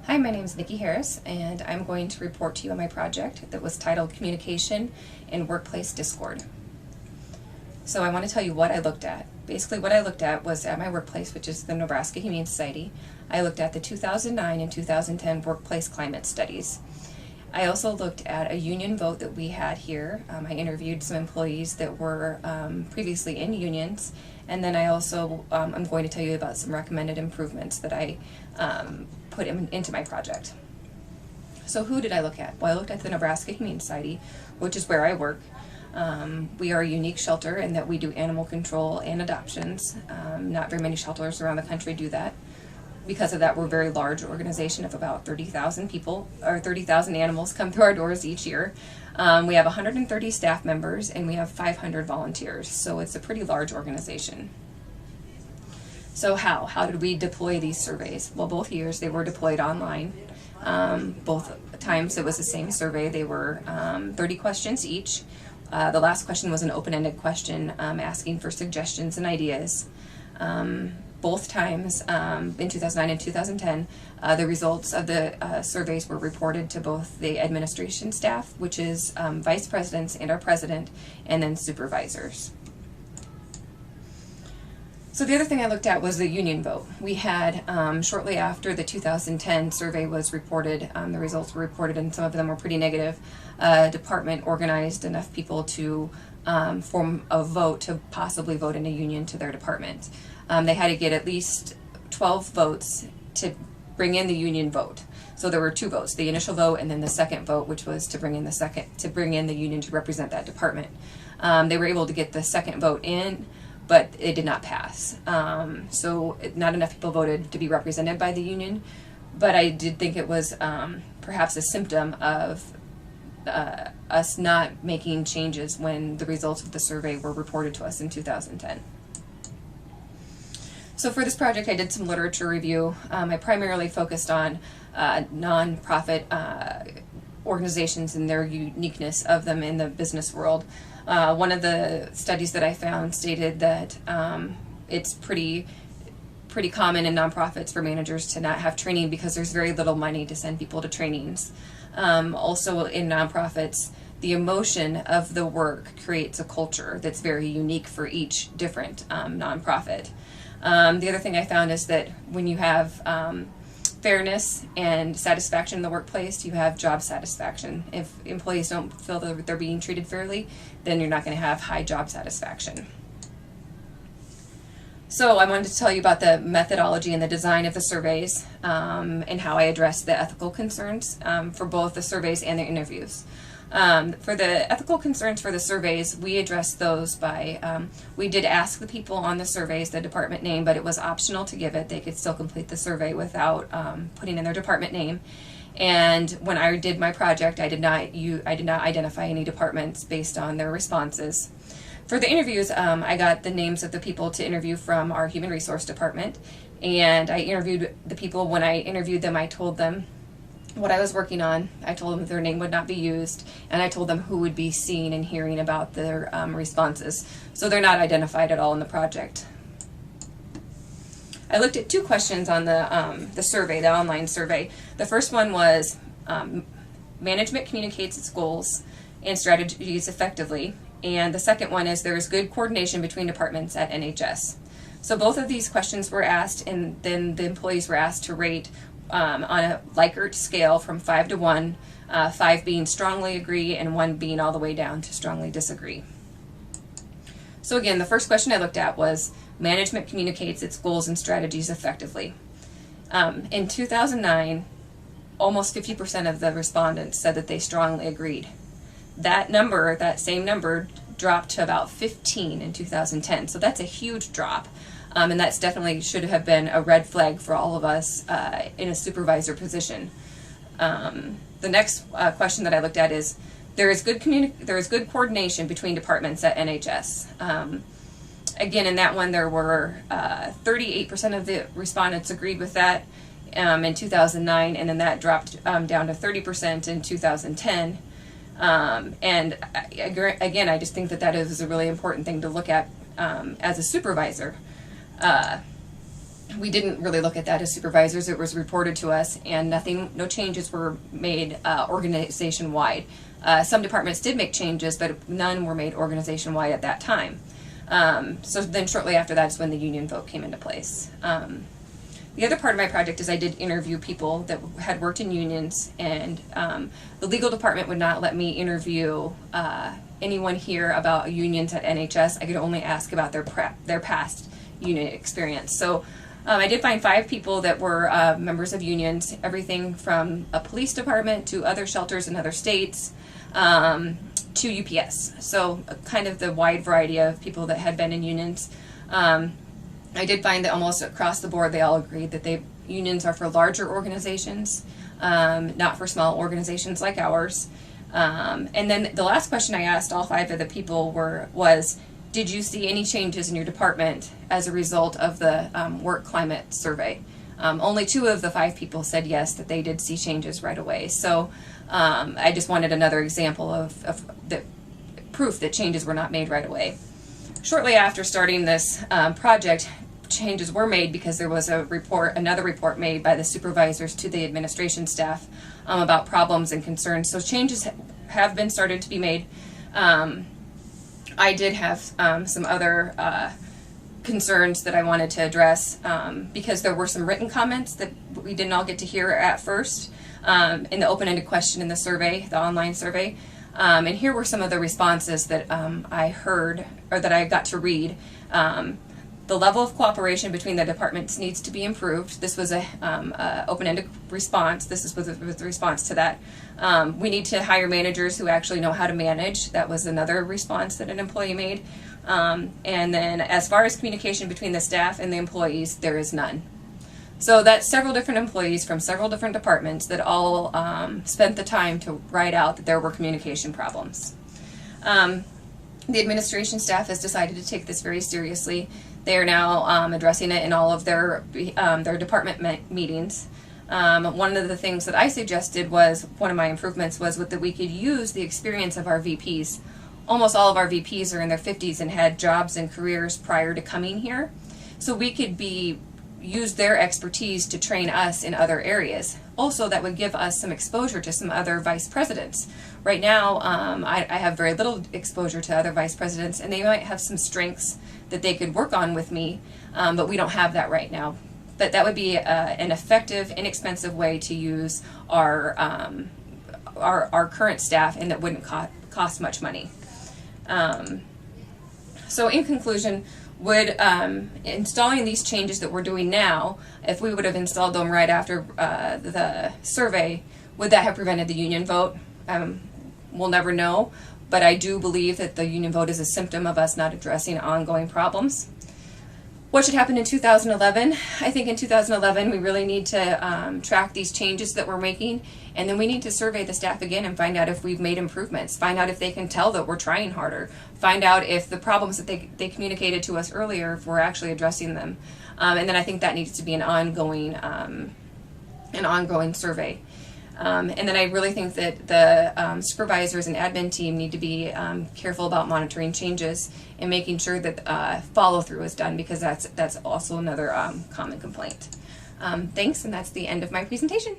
Hi, my name is Nikki Harris, and I'm going to report to you on my project that was titled Communication in Workplace Discord. So I want to tell you what I looked at. Basically what I looked at was at my workplace, which is the Nebraska Humane Society. I looked at the 2009 and 2010 workplace climate studies. I also looked at a union vote that we had here. I interviewed some employees that were previously in unions, and then I also I'm going to tell you about some recommended improvements that I put into my project. So who did I look at? Well, I looked at the Nebraska Humane Society, which is where I work. We are a unique shelter in that we do animal control and adoptions. Not very many shelters around the country do that. Because of that, we're a very large organization of about 30,000 people, or 30,000 animals come through our doors each year. We have 130 staff members and we have 500 volunteers, so it's a pretty large organization. So how did we deploy these surveys? Well, both years they were deployed online. Both times it was the same survey. They were 30 questions each. The last question was an open-ended question asking for suggestions and ideas. Both times, in 2009 and 2010, the results of the surveys were reported to both the administration staff, which is vice presidents and our president, and then supervisors. So the other thing I looked at was the union vote. We had, shortly after the 2010 survey was reported, the results were reported and some of them were pretty negative. Department organized enough people to form a vote to possibly vote in a union to their department. They had to get at least 12 votes to bring in the union vote. So there were two votes, the initial vote and then the second vote, which was to bring in the union to represent that department. They were able to get the second vote in, but it did not pass. So not enough people voted to be represented by the union, but I did think it was perhaps a symptom of us not making changes when the results of the survey were reported to us in 2010. So for this project, I did some literature review. I primarily focused on nonprofit organizations and their uniqueness of them in the business world. One of the studies that I found stated that it's pretty common in nonprofits for managers to not have training because there's very little money to send people to trainings. Also in nonprofits, the emotion of the work creates a culture that's very unique for each different nonprofit. The other thing I found is that when you have fairness and satisfaction in the workplace, you have job satisfaction. If employees don't feel that they're being treated fairly, then you're not going to have high job satisfaction. So I wanted to tell you about the methodology and the design of the surveys and how I addressed the ethical concerns for both the surveys and the interviews. For the ethical concerns for the surveys, we addressed those by, we did ask the people on the surveys the department name, but it was optional to give it. They could still complete the survey without putting in their department name. And when I did my project, I did not identify any departments based on their responses. For the interviews, I got the names of the people to interview from our human resource department, and I interviewed the people. When I interviewed them, I told them what I was working on. I told them their name would not be used, and I told them who would be seeing and hearing about their responses. So they're not identified at all in the project. I looked at two questions on the survey, the online survey. The first one was management communicates its goals and strategies effectively, and the second one is there is good coordination between departments at NHS. So both of these questions were asked, and then the employees were asked to rate on a Likert scale from 5 to 1, 5 being strongly agree and 1 being all the way down to strongly disagree. So again, the first question I looked at was management communicates its goals and strategies effectively. In 2009, almost 50% of the respondents said that they strongly agreed. That number, that same number, dropped to about 15 in 2010. So that's a huge drop. And that's definitely should have been a red flag for all of us in a supervisor position. The next question that I looked at is there is good coordination between departments at NHS. Again, in that one, there were 38% of the respondents agreed with that in 2009, and then that dropped down to 30% in 2010. And again, I just think that is a really important thing to look at as a supervisor. we didn't really look at that as supervisors. It was reported to us, and no changes were made organization-wide. Some departments did make changes, but none were made organization-wide at that time. So then shortly after that is when the union vote came into place. The other part of my project is I did interview people that had worked in unions, and the legal department would not let me interview anyone here about unions at NHS. I could only ask about their past union experience. So I did find 5 people that were members of unions, everything from a police department to other shelters in other states to UPS. So kind of the wide variety of people that had been in unions. I did find that almost across the board they all agreed that unions are for larger organizations, not for small organizations like ours. And then the last question I asked all 5 of the people was, did you see any changes in your department as a result of the work climate survey? Only 2 of the 5 people said yes, that they did see changes right away. So I just wanted another example of the proof that changes were not made right away. Shortly after starting this project, changes were made because there was another report made by the supervisors to the administration staff about problems and concerns. So changes have been started to be made. I did have some other concerns that I wanted to address because there were some written comments that we didn't all get to hear at first in the open-ended question in the survey, the online survey. And here were some of the responses that I heard, or that I got to read. The level of cooperation between the departments needs to be improved. This was a open-ended response. This is with a response to that. We need to hire managers who actually know how to manage. That was another response that an employee made. And then as far as communication between the staff and the employees, there is none. So that's several different employees from several different departments that all spent the time to write out that there were communication problems. The administration staff has decided to take this very seriously. They are now addressing it in all of their department meetings. One of the things that I suggested was, one of my improvements was that we could use the experience of our VPs. Almost all of our VPs are in their 50s and had jobs and careers prior to coming here. So we could use their expertise to train us in other areas. Also, that would give us some exposure to some other vice presidents. Right now, I have very little exposure to other vice presidents, and they might have some strengths that they could work on with me, but we don't have that right now. But that would be an effective, inexpensive way to use our current staff, and that wouldn't cost much money. So in conclusion, would installing these changes that we're doing now, if we would have installed them right after the survey, would that have prevented the union vote? We'll never know, but I do believe that the union vote is a symptom of us not addressing ongoing problems. What should happen in 2011? I think in 2011 we really need to track these changes that we're making, and then we need to survey the staff again and find out if we've made improvements, find out if they can tell that we're trying harder, find out if the problems that they communicated to us earlier, if we're actually addressing them. And then I think that needs to be an ongoing survey. And then I really think that the supervisors and admin team need to be careful about monitoring changes and making sure that follow-through is done, because that's also another common complaint. Thanks, and that's the end of my presentation.